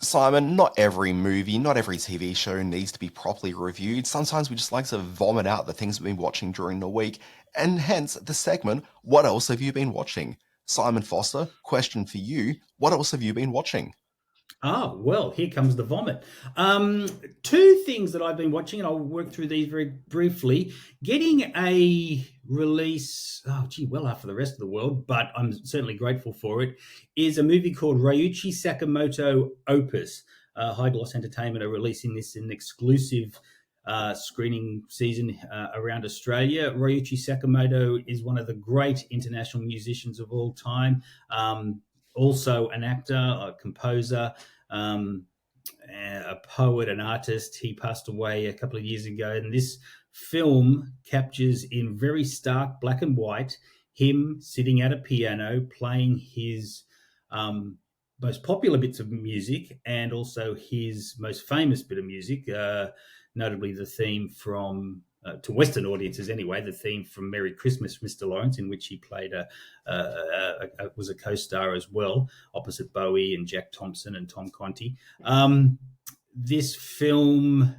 Simon, not every movie, not every TV show needs to be properly reviewed. Sometimes we just like to vomit out the things we've been watching during the week, and hence the segment, What Else Have You Been Watching? Simon Foster, question for you. What else have you been watching? Ah, well, here comes the vomit. Um, Two things that I've been watching, and I'll work through these very briefly. Getting a release, oh, gee, well after the rest of the world, but I'm certainly grateful for it, is a movie called Ryuichi Sakamoto Opus. High Gloss Entertainment are releasing this in exclusive screening season around Australia. Ryuichi Sakamoto is one of the great international musicians of all time. Also an actor, a composer, um, a poet, an artist. He passed away a couple of years ago, and this film captures in very stark black and white him sitting at a piano playing his um, most popular bits of music and also his most famous bit of music, notably the theme from to Western audiences anyway, the theme from Merry Christmas, Mr. Lawrence, in which he played was a co-star as well, opposite Bowie and Jack Thompson and Tom Conti. This film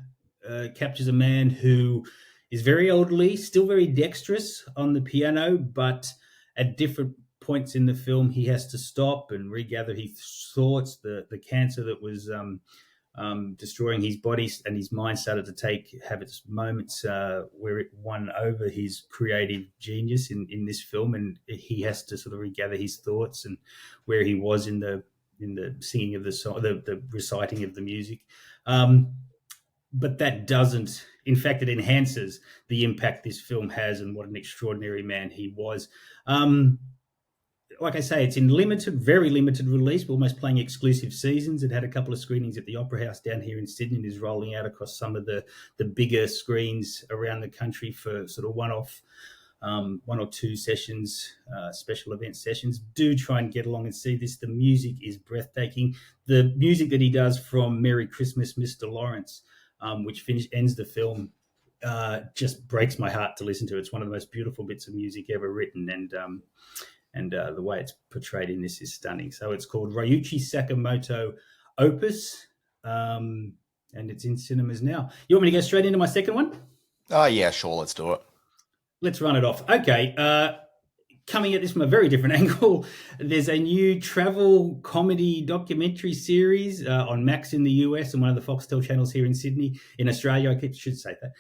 captures a man who is very elderly, still very dexterous on the piano, but at different points in the film, he has to stop and regather his thoughts. The cancer that was destroying his body and his mind started to have its moments where it won over his creative genius in this film, and he has to sort of regather his thoughts and where he was in the singing of the song, the reciting of the music. But that doesn't, in fact, it enhances the impact this film has and what an extraordinary man he was. Like I say, it's in very limited release. We're almost playing exclusive seasons. It had a couple of screenings at the Opera House down here in Sydney and is rolling out across some of the bigger screens around the country for sort of one-off, one or two sessions, special event sessions. Do try and get along and see this. The music is breathtaking. The music that he does from Merry Christmas, Mr. Lawrence, which ends the film, just breaks my heart to listen to. It's one of the most beautiful bits of music ever written, and the way it's portrayed in this is stunning. So it's called Ryuichi Sakamoto Opus, and it's in cinemas now. You want me to go straight into my second one? Oh, yeah, sure, let's do it. Let's run it off. Okay. Coming at this from a very different angle, there's a new travel comedy documentary series on Max in the US and one of the Foxtel channels here in Sydney. In Australia, I should say that.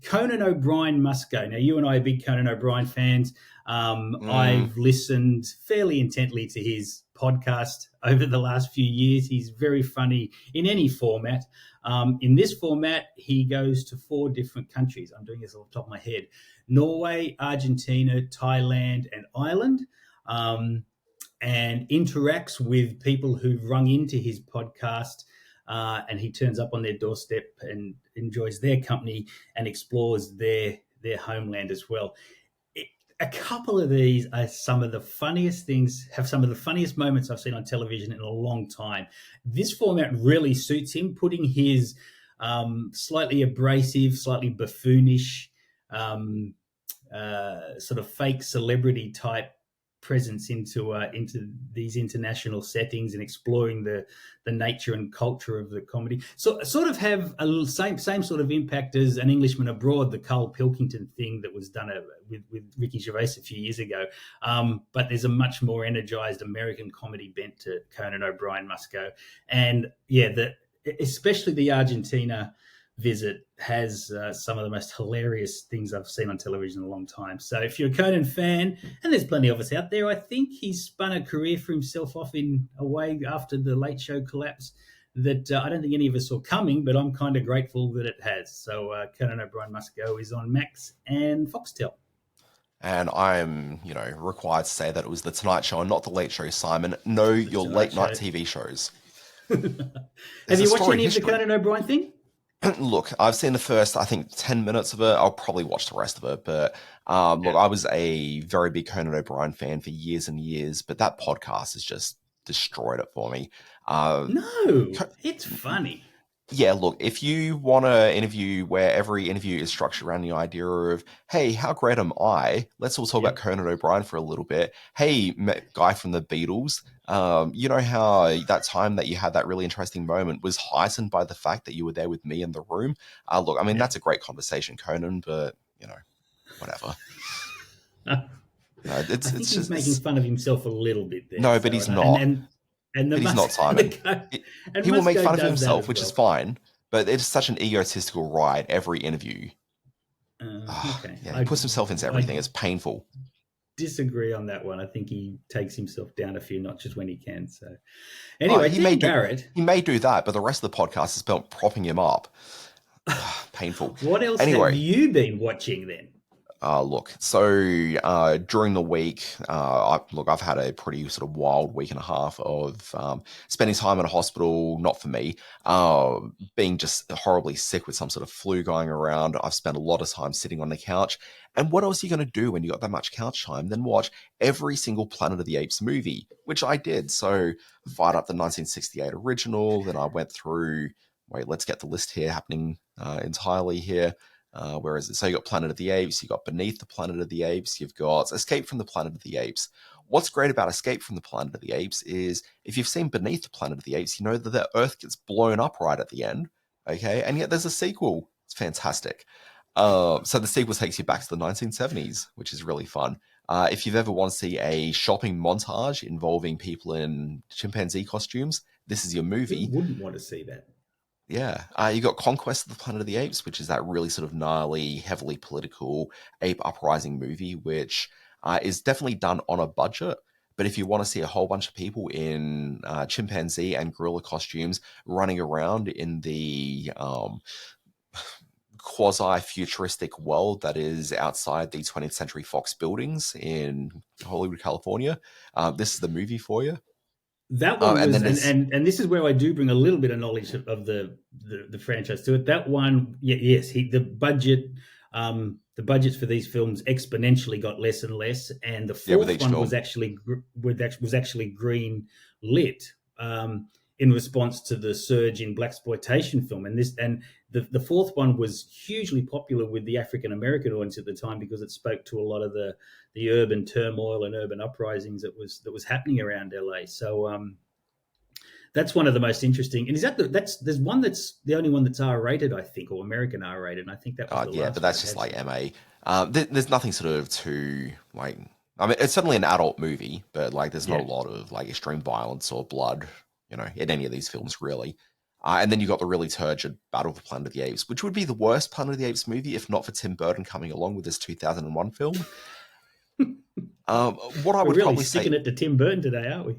Conan O'Brien Must Go. Now, you and I are big Conan O'Brien fans. I've listened fairly intently to his podcast over the last few years. He's very funny in any format. In this format, he goes to 4 different countries. I'm doing this off the top of my head. Norway, Argentina, Thailand, and Ireland, and interacts with people who've rung into his podcast, and he turns up on their doorstep and enjoys their company and explores their homeland as well. A couple of these are some of the funniest things, have some of the funniest moments I've seen on television in a long time. This format really suits him, putting his slightly abrasive, slightly buffoonish, sort of fake celebrity type presence into these international settings and exploring the nature and culture of the comedy. So sort of have a same sort of impact as An Englishman Abroad, the Carl Pilkington thing that was done with Ricky Gervais a few years ago. But there's a much more energized American comedy bent to Conan O'Brien Must Go. And yeah, especially the Argentina visit has some of the most hilarious things I've seen on television in a long time. So if you're a Conan fan, and there's plenty of us out there, I think he's spun a career for himself off in a way after the Late Show collapse that I don't think any of us saw coming, but I'm kind of grateful that it has. So Conan O'Brien Must Go is on Max and Foxtel. And I'm, required to say that it was The Tonight Show and not The Late Show, Simon. Know your late night TV shows. Have you watched any of the Conan O'Brien thing? Look, I've seen the first, I think, 10 minutes of it. I'll probably watch the rest of it. But look, I was a very big Conan O'Brien fan for years and years, but that podcast has just destroyed it for me. No, it's funny. Yeah, look, if you want to interview where every interview is structured around the idea of, hey, how great am I? Let's all talk about Yep. Conan O'Brien for a little bit. Hey, guy from the Beatles, you know how that time that you had that really interesting moment was heightened by the fact that you were there with me in the room? Look, I mean, Yeah. that's a great conversation, Conan, but, whatever. I think It's he's just, making it's, fun of himself a little bit there. no, but So he's not. and the But he's not and Simon. and He will make Musco fun of does that himself, as which is well. fine, but it's such an egotistical ride every interview. Okay, Yeah, he puts himself into I everything. It's painful. disagree on that one. I think he takes himself down a few notches when he can. So anyway, He may Dan do Barrett, he may do that, but the rest of the podcast is about propping him up. Painful. what else have Anyway, you been watching then? look, so during the week, I've had a pretty sort of wild week and a half of spending time in a hospital, not for me, being just horribly sick with some sort of flu going around. I've spent a lot of time sitting on the couch. And what else are you going to do when you got that much couch time? Then watch every single Planet of the Apes movie, which I did. So, fired up the 1968 original, then I went through. Wait, let's get the list here happening entirely here. Where is it? So you got Planet of the Apes, you got Beneath the Planet of the Apes, you've got Escape from the Planet of the Apes. What's great about Escape from the Planet of the Apes is if you've seen Beneath the Planet of the Apes, you know that the Earth gets blown up right at the end. Okay, and yet there's a sequel. It's fantastic. So the sequel takes you back to the 1970s, which is really fun. If you've ever want to see a shopping montage involving people in chimpanzee costumes, this is your Who movie. wouldn't want to see that? Yeah, you got Conquest of the Planet of the Apes, which is that really sort of gnarly, heavily political ape uprising movie, which is definitely done on a budget. But if you want to see a whole bunch of people in chimpanzee and gorilla costumes running around in the quasi-futuristic world that is outside the 20th Century Fox buildings in Hollywood, California, this is the movie for you. That one And was, then there's and this is where I do bring a little bit of knowledge of the franchise to it. That one, yeah, yes, the budgets for these films exponentially got less and less, and the yeah, with fourth each one was film. actually green lit in response to the surge in blaxploitation film, and the fourth one was hugely popular with the African American audience at the time because it spoke to a lot of the urban turmoil and urban uprisings that was happening around LA. So that's one of the most interesting. And is that there's one that's the only one that's R rated, I think, or American R rated, and I think that was the Yeah, but last one that's that just had like some. MA. There's nothing sort of too like. I mean, it's certainly an adult movie, but like, there's not a Yeah, lot of like extreme violence or blood, in any of these films really. And then you got the really turgid Battle of the Planet of the Apes, which would be the worst Planet of the Apes movie if not for Tim Burton coming along with this 2001 film. What I we're would really probably sticking say, it to Tim Burton today, aren't we?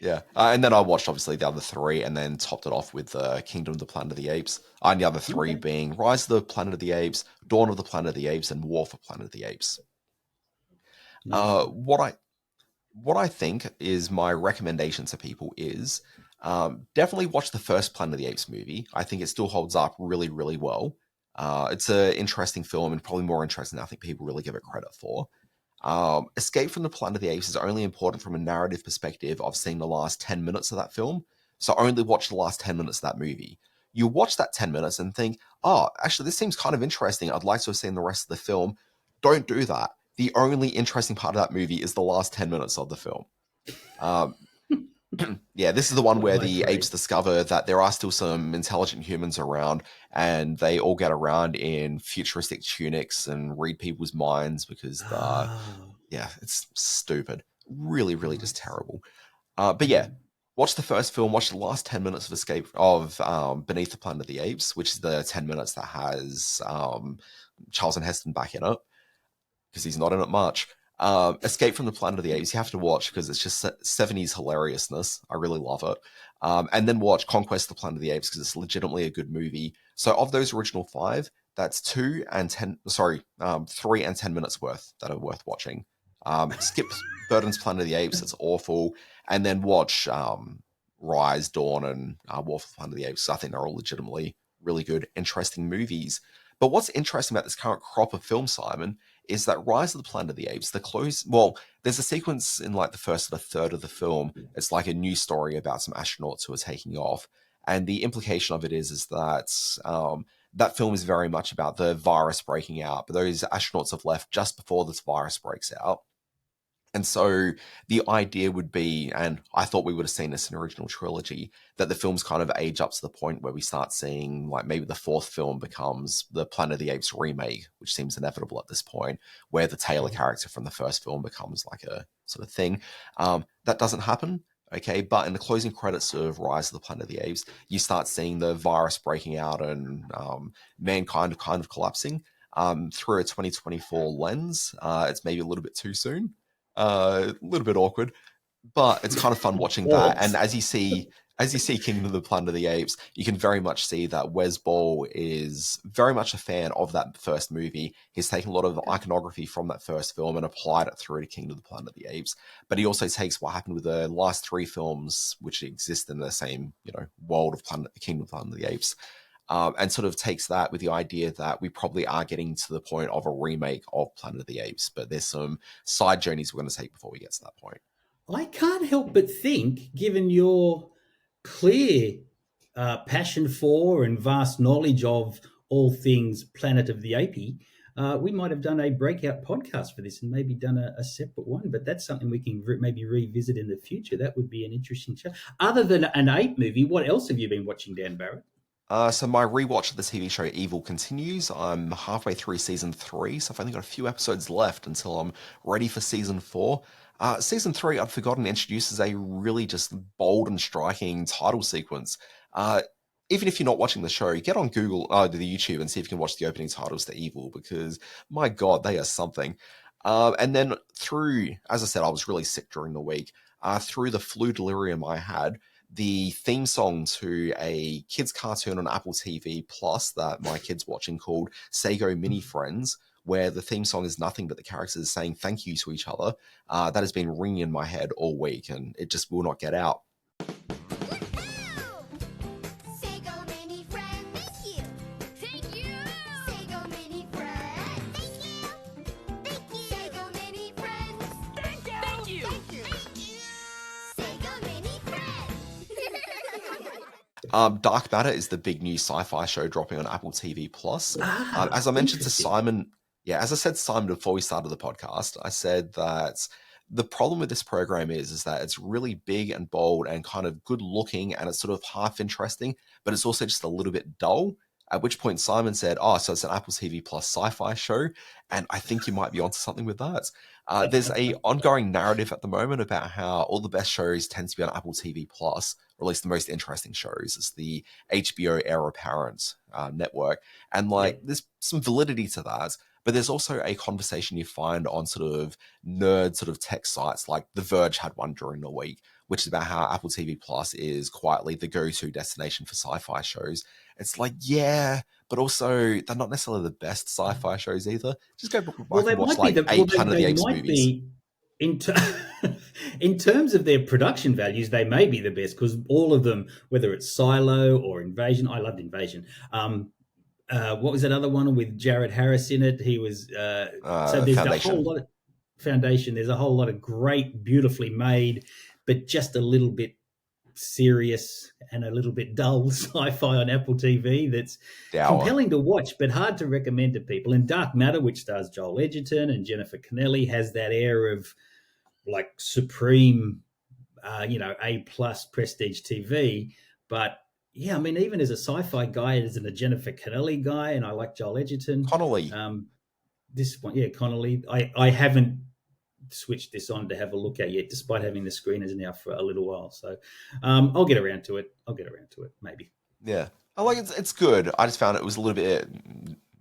yeah. And then I watched obviously the other three, and then topped it off with Kingdom of the Planet of the Apes. And the other three Okay. being Rise of the Planet of the Apes, Dawn of the Planet of the Apes, and War for Planet of the Apes. Nice. Uh, what I what I think is my recommendation to people is definitely watch the first Planet of the Apes movie. I think it still holds up really, really well. It's an interesting film and probably more interesting than I think people really give it credit for. Escape from the Planet of the Apes is only important from a narrative perspective of seeing the last 10 minutes of that film. So only watch the last 10 minutes of that movie. You watch that 10 minutes and think, oh, actually, this seems kind of interesting. I'd like to have seen the rest of the film. Don't do that. The only interesting part of that movie is the last 10 minutes of the film. Um, yeah, this is the one Well, where I the apes agree. discover that there are still some intelligent humans around, and they all get around in futuristic tunics and read people's minds because Oh, yeah, it's stupid. Really, really just nice. terrible. But yeah, Okay. watch the first film, watch the last 10 minutes of Escape of Beneath the Planet of the Apes, which is the 10 minutes that has Charlton Heston back in it, because he's not in it much. Escape from the Planet of the Apes, you have to watch because it's just 70s hilariousness. I really love it. And then watch Conquest of the Planet of the Apes because it's legitimately a good movie. So of those original five, that's 3 and 10 minutes worth that are worth watching. Skip Burton's Planet of the Apes, it's awful. And then watch Rise, Dawn, and War for the Planet of the Apes. I think they're all legitimately really good, interesting movies. But what's interesting about this current crop of film, Simon, is that Rise of the Planet of the Apes, the close, well, there's a sequence in like the first or the third of the film. It's like a news story about some astronauts who are taking off. And the implication of it is that that film is very much about the virus breaking out, but those astronauts have left just before this virus breaks out. And so the idea would be, and I thought we would have seen this in original trilogy, that the films kind of age up to the point where we start seeing, like, maybe the fourth film becomes the Planet of the Apes remake, which seems inevitable at this point, where the Taylor character from the first film becomes like a sort of thing. That doesn't happen. Okay, but in the closing credits of Rise of the Planet of the Apes, you start seeing the virus breaking out and mankind kind of collapsing through a 2024 lens. It's maybe a little bit too soon, a little bit awkward, but it's kind of fun watching that. And as you see Kingdom of the Planet of the Apes, you can very much see that Wes Ball is very much a fan of that first movie. He's taken a lot of iconography from that first film and applied it through to Kingdom of the Planet of the Apes. But he also takes what happened with the last three films, which exist in the same, world of Kingdom of the Planet of the Apes, and sort of takes that with the idea that we probably are getting to the point of a remake of Planet of the Apes, but there's some side journeys we're going to take before we get to that point. I can't help but think, given your clear passion for and vast knowledge of all things Planet of the Apey, we might have done a breakout podcast for this and maybe done a separate one, but that's something we can maybe revisit in the future. That would be an interesting show. Other than an ape movie, what else have you been watching, Dan Barrett? So my rewatch of the TV show Evil continues. I'm halfway through season 3, so I've only got a few episodes left until I'm ready for season 4. Season 3, I'd forgotten, introduces a really just bold and striking title sequence. Even if you're not watching the show, get on Google, the YouTube, and see if you can watch the opening titles to Evil, because my God, they are something. And then through, as I said, I was really sick during the week. Through the flu delirium I had, the theme song to a kids cartoon on Apple TV Plus that my kid's watching called Sago Mini Friends, where the theme song is nothing but the characters saying thank you to each other. That has been ringing in my head all week, and it just will not get out. Dark Matter is the big new sci-fi show dropping on Apple TV Plus. As I mentioned to Simon, as I said to Simon before we started the podcast, I said that the problem with this program is that it's really big and bold and kind of good looking, and it's sort of half interesting, but it's also just a little bit dull. At which point Simon said, so it's an Apple TV Plus sci-fi show, and I think you might be onto something with that. There's a ongoing narrative at the moment about how all the best shows tend to be on Apple TV Plus, or at least the most interesting shows. It's the HBO Heir Apparent network. And there's some validity to that, but there's also a conversation you find on sort of nerd sort of tech sites, like The Verge had one during the week, which is about how Apple TV Plus is quietly the go-to destination for sci-fi shows. It's like, yeah, but also they're not necessarily the best sci-fi shows either. Just go back and watch like 8 Planet of the Apes movies. In terms of their production values, they may be the best, because all of them, whether it's Silo or Invasion, I loved Invasion. What was that other one with Jared Harris in it? He was so there's a whole lot of Foundation. There's a whole lot of great, beautifully made, but just a little bit serious and a little bit dull sci-fi on Apple TV that's compelling to watch, but hard to recommend to people. And Dark Matter, which stars Joel Edgerton and Jennifer Connelly, has that air of like supreme, A+ prestige TV. But yeah, I mean, even as a sci-fi guy, as a Jennifer Connelly guy, and I like Joel Edgerton. Connelly. This one, Connelly. I haven't switched this on to have a look at yet, despite having the screeners now for a little while. So I'll get around to it. Maybe. Yeah. I like it. It's good. I just found it was a little bit,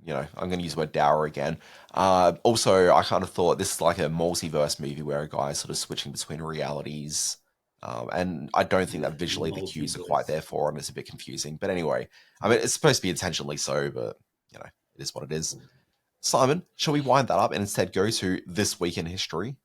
I'm going to use the word dour again. Also, I kind of thought this is like a multiverse movie where a guy is sort of switching between realities. And I don't think that visually the cues are quite there for, and it's a bit confusing. But anyway, I mean, it's supposed to be intentionally so, but, it is what it is. Simon, shall we wind that up and instead go to This Week in History?